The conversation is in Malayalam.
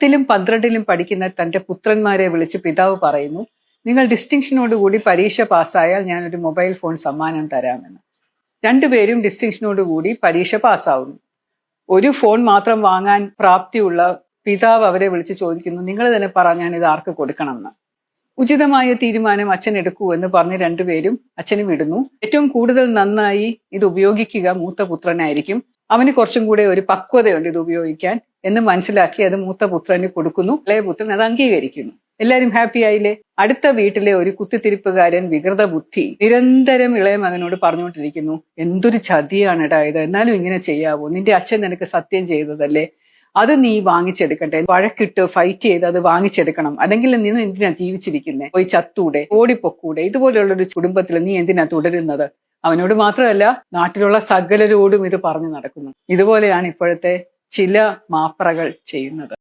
10ലും 12ലും പഠിക്കുന്ന തന്റെ പുത്രന്മാരെ വിളിച്ച് പിതാവ് പറയുന്നു, നിങ്ങൾ ഡിസ്റ്റിങ്ഷനോടുകൂടി പരീക്ഷ പാസ്സായാൽ ഞാനൊരു മൊബൈൽ ഫോൺ സമ്മാനം തരാമെന്ന്. രണ്ടുപേരും ഡിസ്റ്റിങ്ഷനോടുകൂടി പരീക്ഷ പാസ്സാവുന്നു. ഒരു ഫോൺ മാത്രം വാങ്ങാൻ പ്രാപ്തിയുള്ള പിതാവ് അവരെ വിളിച്ച് ചോദിക്കുന്നു, നിങ്ങൾ തന്നെ പറ ഞാൻ ഇത് ആർക്ക് കൊടുക്കണമെന്ന്. ഉചിതമായ തീരുമാനം അച്ഛൻ എടുക്കൂ എന്ന് പറഞ്ഞ് രണ്ടുപേരും അച്ഛന് വിടുന്നു. ഏറ്റവും കൂടുതൽ നന്നായി ഇത് ഉപയോഗിക്കുക മൂത്ത പുത്രനായിരിക്കും. അവന് കുറച്ചും കൂടെ ഒരു പക്വതയുണ്ട് ഇത് ഉപയോഗിക്കാൻ എന്ന് മനസ്സിലാക്കി അത് മൂത്ത പുത്രന് കൊടുക്കുന്നു. ഇളയ പുത്രൻ അത് അംഗീകരിക്കുന്നു. എല്ലാവരും ഹാപ്പി ആയില്ലേ? അടുത്ത വീട്ടിലെ ഒരു കുത്തിത്തിരിപ്പുകാരൻ വികൃത ബുദ്ധി നിരന്തരം ഇളയ മകനോട് പറഞ്ഞുകൊണ്ടിരിക്കുന്നു, എന്തൊരു ചതിയാണ് ഇത്, എന്നാലും ഇങ്ങനെ ചെയ്യാവോ, നിന്റെ അച്ഛൻ നിനക്ക് സത്യം ചെയ്തതല്ലേ, അത് നീ വാങ്ങിച്ചെടുക്കട്ടെ, വഴക്കിട്ട് ഫൈറ്റ് ചെയ്ത് അത് വാങ്ങിച്ചെടുക്കണം, അല്ലെങ്കിൽ നീ എന്തിനാ ജീവിച്ചിരിക്കുന്നത്, പോയി ചത്തൂടെ, ഓടിപ്പൊക്കൂടെ, ഇതുപോലെയുള്ളൊരു കുടുംബത്തിൽ നീ എന്തിനാ തുടരുന്നത്. അവനോട് മാത്രമല്ല നാട്ടിലുള്ള സകലരോടും ഇത് പറഞ്ഞു നടക്കുന്നു. ഇതുപോലെയാണ് ഇപ്പോഴത്തെ ചില മാപ്രകൾ ചെയ്യുന്നത്.